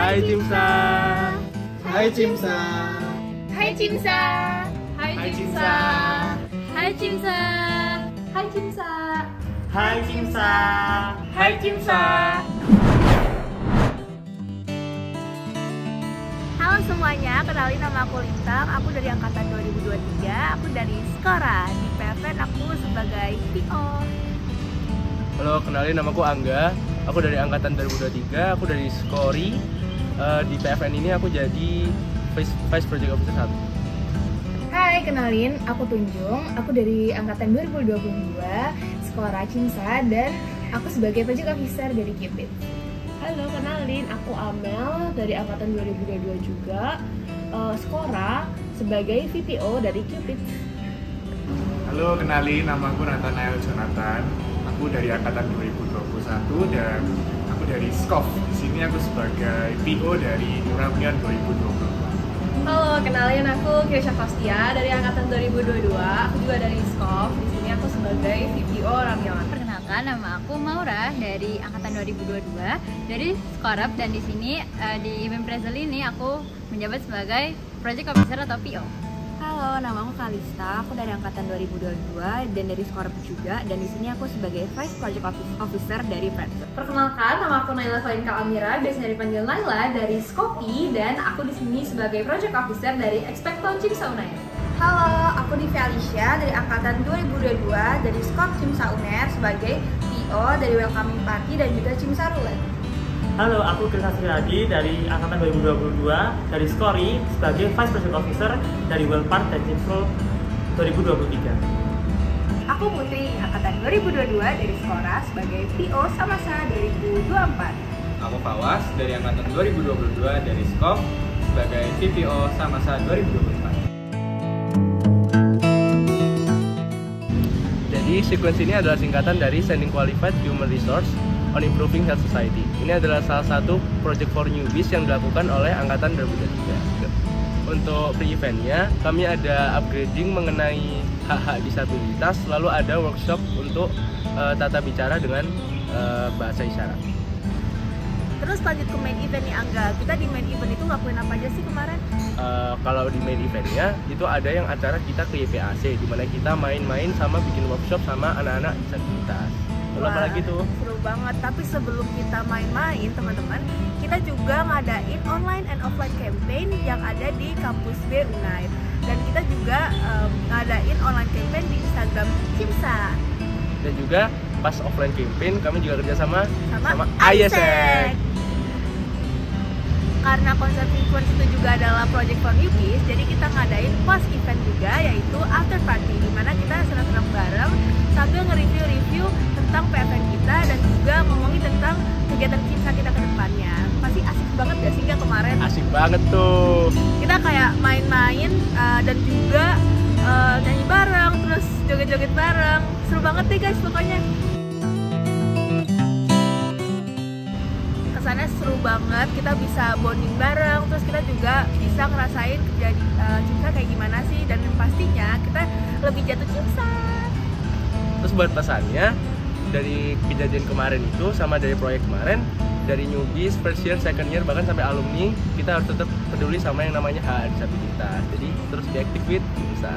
Hai Cimsa. Hai Cimsa. Hai Cimsa. Hai Cimsa. Hai Cimsa. Hai Cimsa. Hai Cimsa. Hai Cimsa. Halo semuanya, kenalin nama aku Lintang. Aku dari angkatan 2023. Aku dari Skora. Di PFN aku sebagai PO. Halo, kenalin nama aku Angga. Aku dari angkatan 2023. Aku dari Skori. Di PFN ini aku jadi Vice Project Officer 1. Hai, kenalin, aku Tunjung. Aku dari angkatan 2022, Skora Cimsa, dan aku sebagai Project Officer dari Cupid. Halo, kenalin, aku Amel dari angkatan 2022 juga, Skora sebagai VPO dari Cupid. Halo, kenalin, nama aku Nathanael Jonathan. Aku dari angkatan 2021 dan aku dari SKOF. Di sini aku sebagai PO dari Nuramion 2022. Halo, kenalin, aku Kirsha Fastia dari angkatan 2022. Aku juga dari SKOF. Di sini aku sebagai VPO Ramion. Perkenalkan, nama aku Maura dari angkatan 2022 dari Skorap, dan di sini di event Prezel ini aku menjabat sebagai Project Officer atau PO. Halo, nama aku Kalista. Aku dari angkatan 2022 dan dari Skorap juga, dan di sini aku sebagai Vice Project Officer dari Prezel. Perkenalkan, nama aku Naila Valinka Amira, biasanya dipanggil Naila dari Skopi, dan aku di sini sebagai Project Officer dari Expecto Cimsa Unair. Halo, aku Divi Alicia dari angkatan 2022 dari Skop Cimsa Unair sebagai PO dari Welcoming Party dan juga Cimsa Roulette. Halo, aku Kirsa Siradi dari angkatan 2022 dari Skori sebagai Vice Project Officer dari Wellpart dan Cimsro 2023. Aku Putri, angkatan 2022 dari Skora sebagai PO Samasa 2024. Aku Fawas dari angkatan 2022 dari SKOP sebagai VPO Samasa 2024. Jadi sequence ini adalah singkatan dari Sending Qualified Human Resource on Improving Health Society. Ini adalah salah satu project for newbies yang dilakukan oleh angkatan 2023. Untuk pre-eventnya, kami ada upgrading mengenai hak-hak disabilitas, lalu ada workshop untuk tata bicara dengan bahasa isyarat. Terus lanjut ke main event nih Angga. Kita di main event itu ngakuin apa aja sih kemarin? Kalau di main eventnya itu ada yang acara kita ke YPAC, di mana kita main-main sama bikin workshop sama anak-anak disabilitas. Lalu apa lagi tuh? Seru banget. Tapi sebelum kita main-main teman-teman, kita juga ngadain online and offline campaign yang ada di kampus B Unair. Dan kita juga ngadain online campaign di Instagram Cimsa. Dan juga pas offline campaign kami juga kerja sama ISEC. Karena konsep influence itu juga adalah project for newbies, jadi kita ngadain post event juga, yaitu after party, di mana kita senang-senang bareng sambil nge-review tentang PFN kita dan juga ngomongin tentang kegiatan Cimsa kita ke depannya. Pasti asik banget gak sih Kak kemarin? Asik banget tuh. Kita kayak main-main dan juga nyanyi bareng, terus joget-joget bareng. Seru banget deh guys pokoknya. Kesannya seru banget, kita bisa bonding bareng, terus kita juga bisa ngerasain kejadian Cimsa kayak gimana sih, dan pastinya kita lebih jatuh Cimsa. Terus buat pesannya, dari kejadian kemarin itu sama dari proyek kemarin, dari newbies, first year, second year, bahkan sampai alumni, kita harus tetap peduli sama yang namanya hak disabilitas. Jadi terus be active with Cimsa.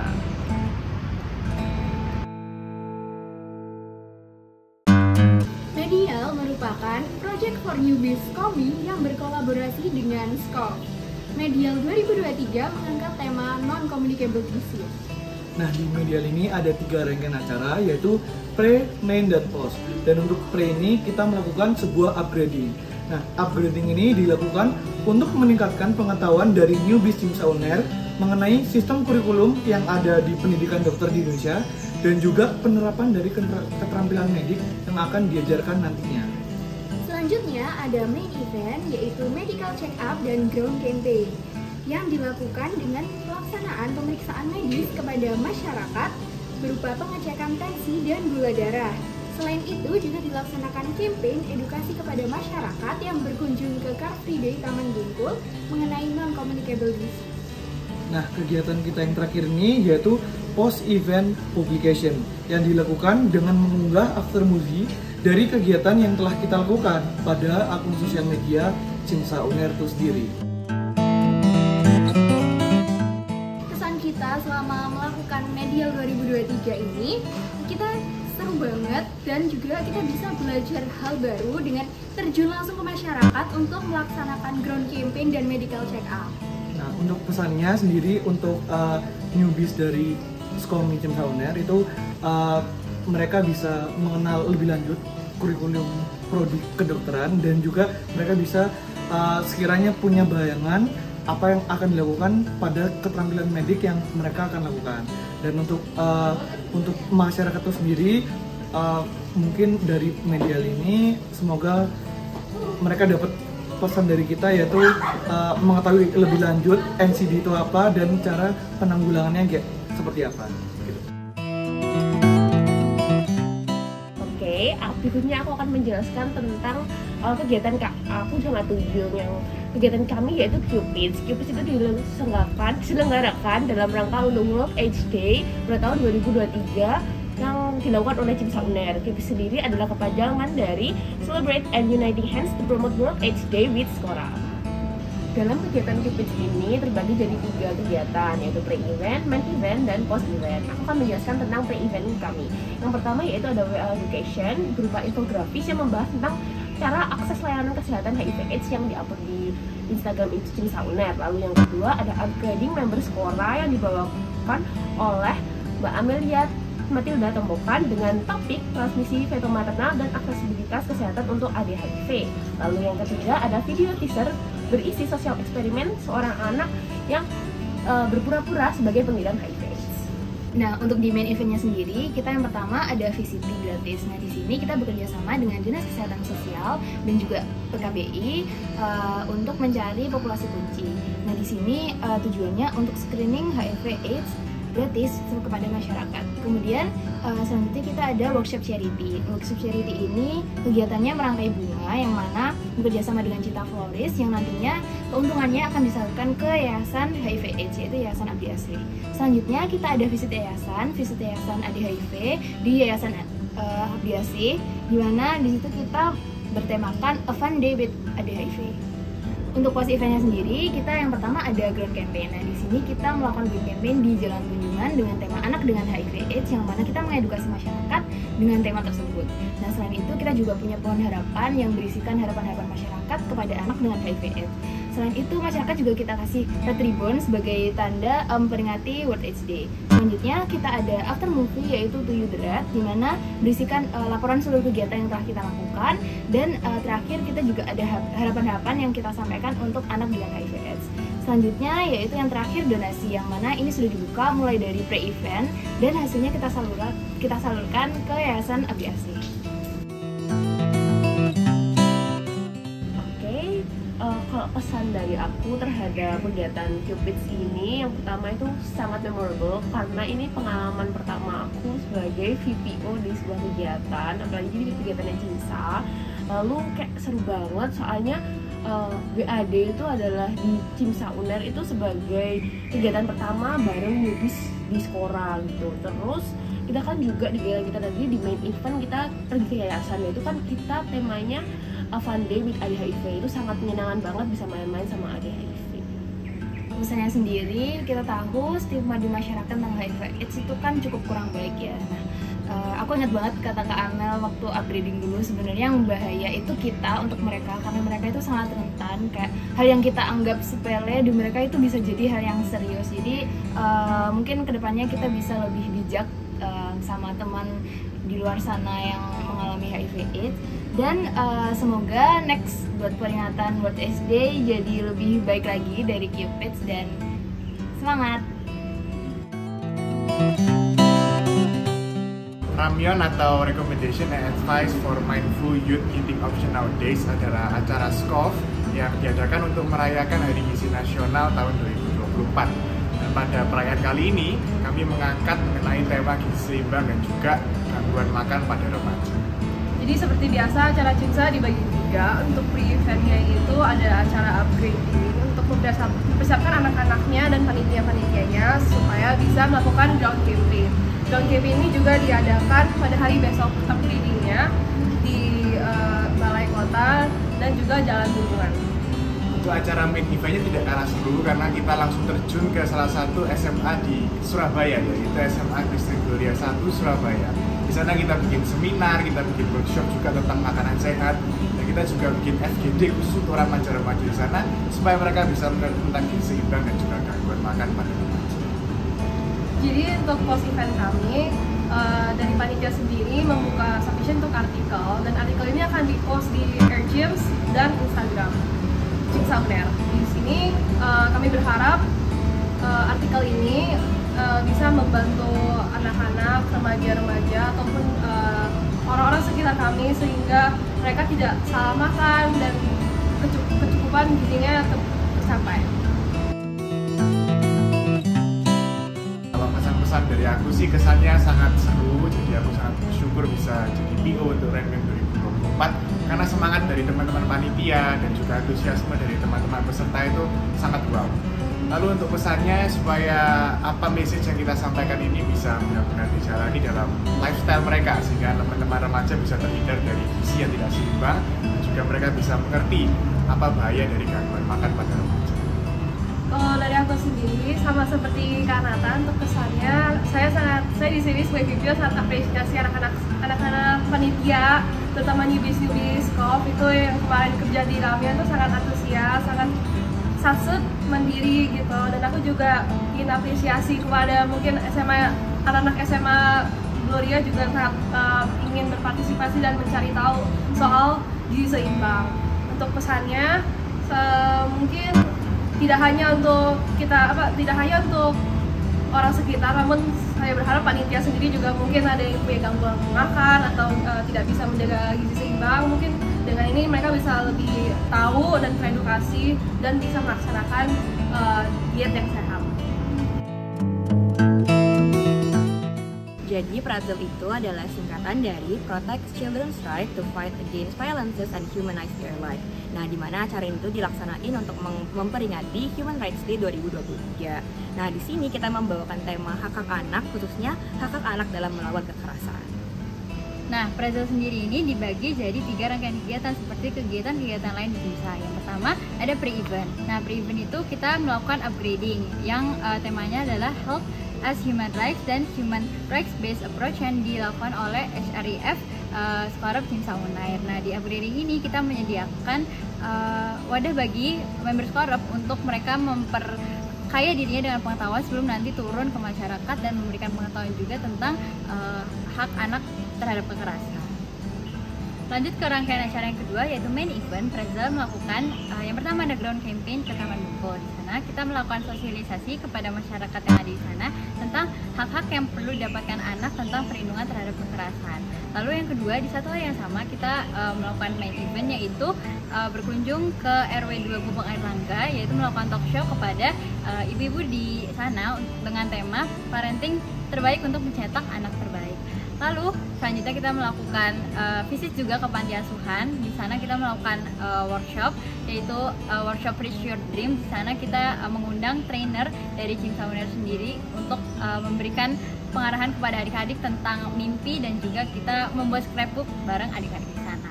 Medial merupakan project for newbies Komi yang berkolaborasi dengan SKOP. Medial 2023 mengangkat tema non-communicable disease. Nah, di Medial ini ada 3 rangkaian acara, yaitu pre, main, dan post. Dan untuk pre ini kita melakukan sebuah upgrading. Nah, upgrading ini dilakukan untuk meningkatkan pengetahuan dari newbies Cimsa Unair mengenai sistem kurikulum yang ada di pendidikan dokter di Indonesia dan juga penerapan dari keterampilan medik yang akan diajarkan nantinya. Selanjutnya ada main event, yaitu medical check-up dan ground campaign yang dilakukan dengan pelaksanaan pemeriksaan medis kepada masyarakat berupa pengecekan tensi dan gula darah. Selain itu juga dilaksanakan campaign edukasi kepada masyarakat yang berkunjung ke Car Free Day Taman Bungkul mengenai non-communicable disease. Nah, kegiatan kita yang terakhir ini yaitu post-event publication yang dilakukan dengan mengunggah after movie dari kegiatan yang telah kita lakukan pada akun sosial media CIMSA UNER itu sendiri. Kesan kita selama melakukan Medial 2023 ini, kita seru banget dan juga kita bisa belajar hal baru dengan terjun langsung ke masyarakat untuk melaksanakan ground campaign dan medical check up. Nah, untuk pesannya sendiri untuk newbies dari Skomi CIMSA UNER itu mereka bisa mengenal lebih lanjut kurikulum prodi kedokteran dan juga mereka bisa sekiranya punya bayangan apa yang akan dilakukan pada keterampilan medik yang mereka akan lakukan. Dan untuk masyarakat itu sendiri mungkin dari Medial ini semoga mereka dapat pesan dari kita, yaitu mengetahui lebih lanjut NCD itu apa dan cara penanggulangannya kayak seperti apa gitu. Oke, berikutnya aku akan menjelaskan tentang kegiatan aku sama Tuyul. Yang kegiatan kami yaitu Cupids. Cupids itu diselenggarakan dalam rangka untuk World AIDS Day pada tahun 2023 yang dilakukan oleh CIMSA UNER. Cupids sendiri adalah kepanjangan dari Celebrate and Uniting Hands to Promote World AIDS Day with Skora. Dalam kegiatan Cupids ini terbagi jadi 3 kegiatan, yaitu pre-event, main event, dan post-event. Aku akan menjelaskan tentang pre-event kami. Yang pertama yaitu ada WA Education, berupa infografis yang membahas tentang cara akses layanan kesehatan HIV/AIDS yang diupload di Instagram itu CIMSA UNER. Lalu yang kedua ada upgrading member Skora yang dibawakan oleh Mbak Amelia Matilda Tombokan dengan topik transmisi fetomaternal dan aksesibilitas kesehatan untuk ADHIV. Lalu yang ketiga ada video teaser berisi sosial eksperimen seorang anak yang berpura-pura sebagai pengidap HIV/AIDS. Nah, untuk di main eventnya sendiri, kita yang pertama ada visiting gratis. Nah, di sini kita bekerja sama dengan Dinas Kesehatan Sosial dan juga PKBI untuk mencari populasi kunci. Nah, di sini tujuannya untuk screening HIV/AIDS gratis kepada masyarakat. Kemudian selanjutnya kita ada workshop charity. Workshop charity ini kegiatannya merangkai bunga yang mana bekerjasama dengan Cita Floris yang nantinya keuntungannya akan disalurkan ke Yayasan HIV/AIDS yaitu Yayasan Abdi Asri. Selanjutnya kita ada visit yayasan ADHIV di Yayasan Abdi Asri, di mana di situ kita bertemakan A Fun Day with ADHIV. Untuk post eventnya sendiri, kita yang pertama ada ground campaign. Nah, di sini kita melakukan ground campaign di Jalan Kunjungan dengan tema anak dengan HIV/AIDS yang mana kita mengedukasi masyarakat dengan tema tersebut. Nah, selain itu kita juga punya pohon harapan yang berisikan harapan-harapan masyarakat kepada anak dengan HIV/AIDS. Selain itu, masyarakat juga kita kasih red ribbon sebagai tanda memperingati World AIDS Day. Selanjutnya kita ada after movie yaitu To You The Red, di mana berisikan laporan seluruh kegiatan yang telah kita lakukan. Dan terakhir kita juga ada harapan-harapan yang kita sampaikan untuk anak dengan HIV/AIDS. Selanjutnya yaitu yang terakhir donasi, yang mana ini sudah dibuka mulai dari pre-event dan hasilnya kita salurkan ke Yayasan Abdi Asri. Kalau pesan dari aku terhadap kegiatan Cupids ini, yang pertama itu sangat memorable karena ini pengalaman pertama aku sebagai VPO di sebuah kegiatan, apalagi di kegiatannya CIMSA. Lalu kayak seru banget soalnya WAD itu adalah di CIMSA UNER itu sebagai kegiatan pertama bareng newbies di Skora gitu. Terus kita kan juga di kegiatan kita tadi di main event kita pergi ke yayasan, itu kan kita temanya A Fun Day with ADHIV. Itu sangat menyenangkan banget bisa main-main sama ADHIV. Pesannya sendiri, kita tahu stigma di masyarakat tentang HIV/AIDS itu kan cukup kurang baik ya. Nah, aku ingat banget kata Kak Amel waktu upgrading dulu, sebenarnya yang bahaya itu kita untuk mereka, karena mereka itu sangat rentan. Kayak hal yang kita anggap sepele di mereka itu bisa jadi hal yang serius. Jadi mungkin kedepannya kita bisa lebih bijak sama teman di luar sana yang mengalami HIV/AIDS. Dan semoga next buat peringatan World AIDS Day jadi lebih baik lagi dari Cupids, dan semangat! Ramyon atau Recommendation and Advice for Mindful Youth Eating Option Nowadays adalah acara SKOF yang diadakan untuk merayakan Hari Gizi Nasional tahun 2024. Dan pada perayaan kali ini, kami mengangkat mengenai tema gizi seimbang dan juga gangguan makan pada remaja. Jadi seperti biasa acara CIMSA dibagi 3. Untuk pre-eventnya itu ada acara upgrading untuk mempersiapkan anak-anaknya dan panitia-panitianya supaya bisa melakukan ground campaign. Ground campaign ini juga diadakan pada hari besok upgradingnya di Balai Kota dan juga Jalan Kunjungan. untuk acara main eventnya tidak kalah seru karena kita langsung terjun ke salah satu SMA di Surabaya, yaitu SMA Kristen Gloria 1 Surabaya. Di sana kita bikin seminar, kita bikin workshop juga tentang makanan sehat, dan kita juga bikin FGD khusus untuk remaja-remaja di sana supaya mereka bisa mengerti tentang gizi seimbang dan juga gangguan makan pada remaja. Jadi untuk post event kami dari panitia sendiri membuka submission untuk artikel, dan artikel ini akan di-post di Air Gyms dan Instagram Gym Sauner. Di sini kami berharap artikel ini bisa membantu anak-anak, remaja-remaja ataupun orang-orang sekitar kami sehingga mereka tidak salah makan dan kecukupan gizinya tercapai. Kalau pesan-pesan dari aku sih kesannya sangat seru, jadi aku sangat bersyukur bisa jadi PO untuk Rankman 2024 karena semangat dari teman-teman panitia dan juga antusiasme dari teman-teman peserta itu sangat wow. Lalu untuk pesannya supaya apa message yang kita sampaikan ini bisa benar-benar dijalani dalam lifestyle mereka sehingga teman-teman remaja bisa terhindar dari gizi yang tidak seimbang dan juga mereka bisa mengerti apa bahaya dari gangguan makan pada remaja. Kalau dari aku sendiri sama seperti Kak Nathan, untuk kesannya saya di sini sebagai video sangat apresiasi anak-anak panitia, terutama newbies Skop itu yang kemarin kerja di Ramyan itu sangat antusias, sangat sasut mandiri gitu. Dan aku juga ingin apresiasi kepada mungkin anak-anak SMA Gloria juga sangat ingin berpartisipasi dan mencari tahu soal gizi seimbang. Untuk pesannya mungkin tidak hanya untuk orang sekitar, namun saya berharap panitia sendiri juga mungkin ada yang punya gangguan makan atau tidak bisa menjaga gizi seimbang. Mungkin dengan ini mereka bisa lebih tahu dan teredukasi dan bisa melaksanakan diet yang sehat. Jadi Prazel itu adalah singkatan dari Protect Children's Right to Fight Against Violences and Humanize Their Life. Nah, di mana acara itu dilaksanain untuk memperingati Human Rights Day 2023. Nah, di sini kita membawakan tema hak-hak anak, khususnya hak-hak anak dalam melawan kekerasan. Nah, Prazel sendiri ini dibagi jadi 3 rangkaian kegiatan seperti kegiatan-kegiatan lain di desa. Yang pertama ada pre-event. Nah, pre-event itu kita melakukan upgrading yang temanya adalah Health as Human Rights dan Human Rights Based Approach yang dilakukan oleh HRIF Skorop Gym Sauner. Nah, di upgrading ini kita menyediakan wadah bagi member Skorop untuk mereka memperkaya dirinya dengan pengetahuan sebelum nanti turun ke masyarakat dan memberikan pengetahuan juga tentang hak anak terhadap kekerasan. Lanjut ke rangkaian acara yang kedua, yaitu main event. Prazel melakukan yang pertama ada ground campaign ke Taman Bungkul. Di sana kita melakukan sosialisasi kepada masyarakat yang ada di sana tentang hak-hak yang perlu didapatkan anak tentang perlindungan terhadap kekerasan. Lalu yang kedua, di satu hari yang sama kita melakukan main event, yaitu berkunjung ke RW 2 Gubeng Air Langga, yaitu melakukan talk show kepada ibu-ibu di sana dengan tema parenting terbaik untuk mencetak anak terbaik. Lalu selanjutnya kita melakukan visit juga ke panti asuhan. Di sana kita melakukan workshop, yaitu workshop Reach Your Dream. Di sana kita mengundang trainer dari Gym Sauner sendiri untuk memberikan pengarahan kepada adik-adik tentang mimpi, dan juga kita membuat scrapbook bareng adik-adik di sana.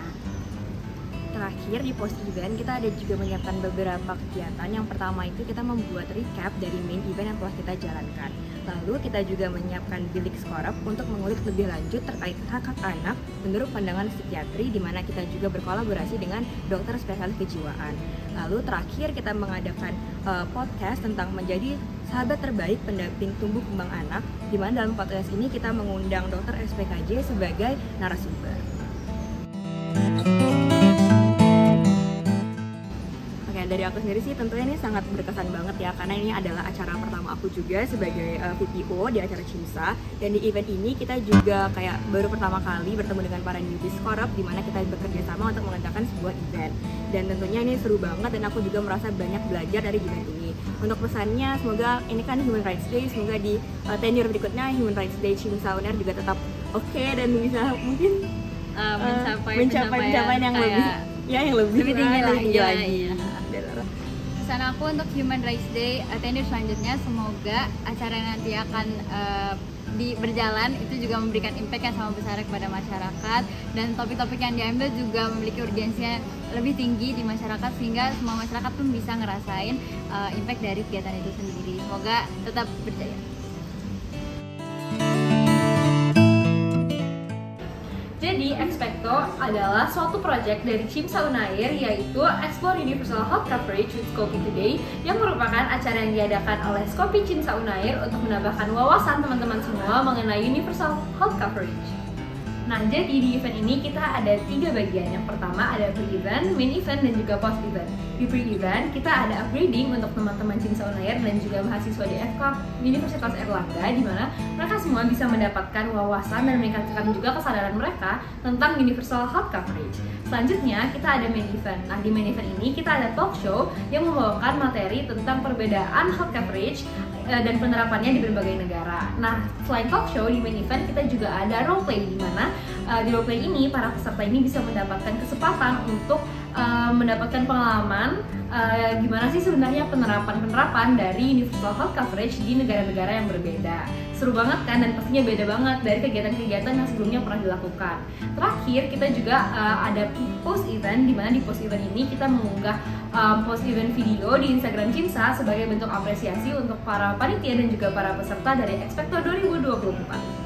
Terakhir di post event kita ada juga menyiapkan beberapa kegiatan. Yang pertama itu kita membuat recap dari main event yang telah kita jalankan. Lalu kita juga menyiapkan bilik Skorop untuk mengulik lebih lanjut terkait hak-hak anak menurut pandangan psikiatri, di mana kita juga berkolaborasi dengan dokter spesialis kejiwaan. Lalu terakhir kita mengadakan podcast tentang menjadi sahabat terbaik pendamping tumbuh kembang anak, di mana dalam podcast ini kita mengundang dokter SPKJ sebagai narasumber. Dari aku sendiri sih tentunya ini sangat berkesan banget ya, karena ini adalah acara pertama aku juga sebagai VPO di acara Cimsa. Dan di event ini kita juga kayak baru pertama kali bertemu dengan para newbies Skorop, di mana kita bekerja sama untuk mengadakan sebuah event. Dan tentunya ini seru banget dan aku juga merasa banyak belajar dari event ini. Untuk pesannya, semoga ini kan Human Rights Day, semoga di tenure berikutnya Human Rights Day Gym Sauner juga tetap oke dan bisa mungkin mencapai yang lebih tinggi lagi. Pesan aku untuk Human Rights Day tenure selanjutnya, semoga acara nanti akan berjalan itu juga memberikan impact yang sama besar kepada masyarakat, dan topik-topik yang diambil juga memiliki urgensinya lebih tinggi di masyarakat sehingga semua masyarakat pun bisa ngerasain impact dari kegiatan itu sendiri. Semoga tetap berjaya. Jadi, Expecto adalah suatu proyek dari Cimsa Unair, yaitu Explore Universal Health Coverage with Skopi Today, yang merupakan acara yang diadakan oleh Skopi Cimsa Unair untuk menambahkan wawasan teman-teman semua mengenai Universal Health Coverage. Nah, jadi di event ini kita ada 3 bagian. Yang pertama ada pre-event, main event, dan juga post-event. Di pre-event kita ada upgrading untuk teman-teman Cimsa Unair dan juga mahasiswa di FK Universitas Erlangga, di mana mereka semua bisa mendapatkan wawasan dan meningkatkan juga kesadaran mereka tentang Universal Health Coverage. Selanjutnya kita ada main event. Nah, di main event ini kita ada talk show yang membawakan materi tentang perbedaan health coverage dan penerapannya di berbagai negara. Nah, selain talk show, di main event kita juga ada roleplay, di mana di roleplay ini para peserta ini bisa mendapatkan kesempatan untuk mendapatkan pengalaman gimana sih sebenarnya penerapan dari Universal Health Coverage di negara-negara yang berbeda. Seru banget kan, dan pastinya beda banget dari kegiatan-kegiatan yang sebelumnya pernah dilakukan. Terakhir kita juga ada post event, di mana di post event ini kita mengunggah post event video di Instagram Cimsa sebagai bentuk apresiasi untuk para panitia dan juga para peserta dari Expecto 2024.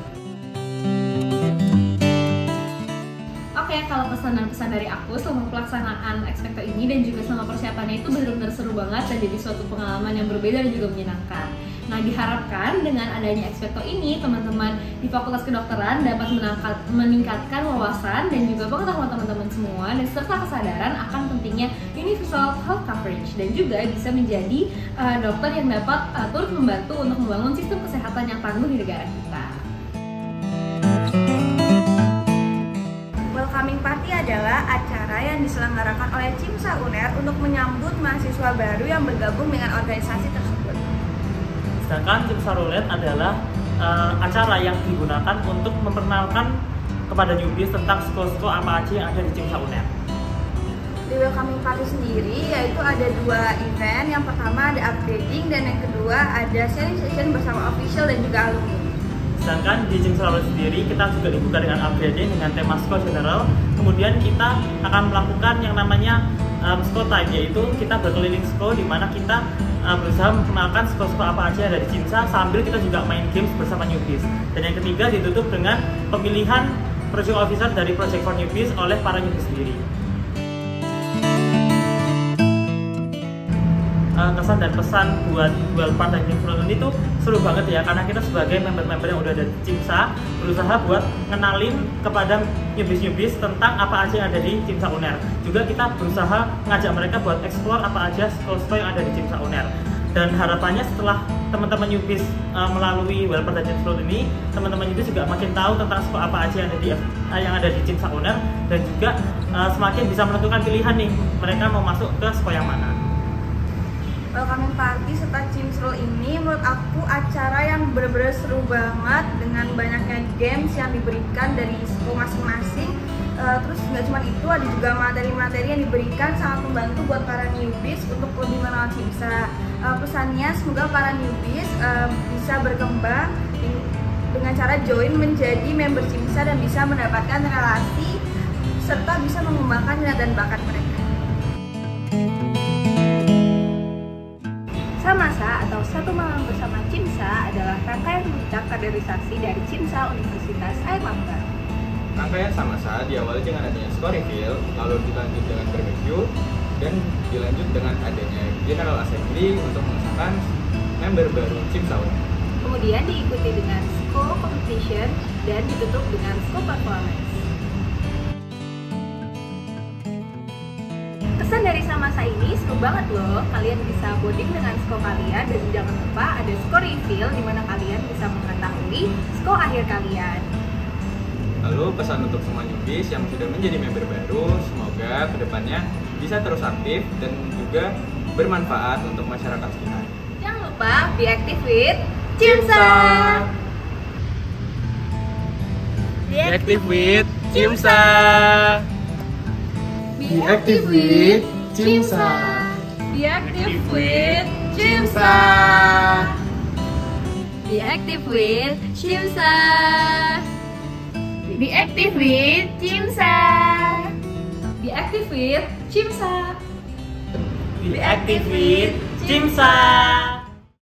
Oke, kalau pesan dan pesan dari aku selama pelaksanaan Expecto ini dan juga selama persiapannya itu benar-benar seru banget dan jadi suatu pengalaman yang berbeda dan juga menyenangkan. Nah, diharapkan dengan adanya Expecto ini, teman-teman di Fakultas Kedokteran dapat meningkatkan wawasan dan juga pengetahuan teman-teman semua, dan serta kesadaran akan pentingnya Universal Health Coverage, dan juga bisa menjadi dokter yang dapat turut membantu untuk membangun sistem kesehatan yang tangguh di negara kita. Welcoming Party adalah acara yang diselenggarakan oleh Cimsa Unair untuk menyambut mahasiswa baru yang bergabung dengan organisasi tersebut. Sedangkan Cimsa Unair adalah acara yang digunakan untuk memperkenalkan kepada newbies tentang sko-sko apa aja yang ada di Cimsa Unair. Di Welcoming Party sendiri yaitu ada 2 event. Yang pertama ada upgrading dan yang kedua ada sharing session bersama official dan juga alumni. Sedangkan di Cimsa Unair sendiri kita juga dibuka dengan upgrading dengan tema Sko General. Kemudian kita akan melakukan yang namanya Sko Time, yaitu kita berkeliling Sko, di mana kita berusaha memperkenalkan sko-sko apa aja dari Cimsa sambil kita juga main games bersama newbies. Dan yang ketiga ditutup dengan pemilihan project officer dari Project for Newbies oleh para newbies sendiri. Kesan dan pesan buat Wellpart dan Cimsa ini tuh seru banget ya, karena kita sebagai member-member yang udah ada di Cimsa berusaha buat ngenalin kepada newbies tentang apa aja yang ada di Cimsa Unair. Juga kita berusaha ngajak mereka buat explore apa aja sko-sko yang ada di Cimsa Unair. Dan harapannya setelah teman-teman newbies melalui Wellpart dan Cimsa ini, teman-teman newbies juga makin tahu tentang sko apa aja yang ada di Cimsa Unair, dan juga semakin bisa menentukan pilihan nih mereka mau masuk ke sko yang mana. Welcoming Party serta Cimsrol ini menurut aku acara yang benar-benar seru banget, dengan banyaknya games yang diberikan dari school masing-masing. Terus nggak cuma itu, ada juga materi-materi yang diberikan sangat membantu buat para newbies untuk lebih mengenal Cimsa. Pesannya semoga para newbies bisa berkembang dengan cara join menjadi member Cimsa dan bisa mendapatkan relasi serta bisa mengembangkan minat dan bakat mereka. Samasa atau Satu Malam Bersama Cimsa adalah rangkaian puncak kaderisasi dari Cimsa Universitas Airlangga. Rangkaian Samasa diawali dengan adanya score reveal, lalu dilanjut dengan barbecue, dan dilanjut dengan adanya General Assembly untuk mengesahkan member baru Cimsa Unair. Kemudian diikuti dengan school competition dan ditutup dengan school performance. Kesan dari Samasa ini seru banget loh. Kalian bisa bonding dengan sko kalian, dan jangan lupa ada score reveal di mana kalian bisa mengetahui sko akhir kalian. Lalu pesan untuk semua newbies yang sudah menjadi member baru, semoga kedepannya bisa terus aktif dan juga bermanfaat untuk masyarakat sekitar. Jangan lupa be active with Cimsa. Be active with Cimsa. Be active with Cimsa. Be active with Cimsa. Be active with Cimsa. Be active with Cimsa. Be active with Cimsa. Be active with Cimsa.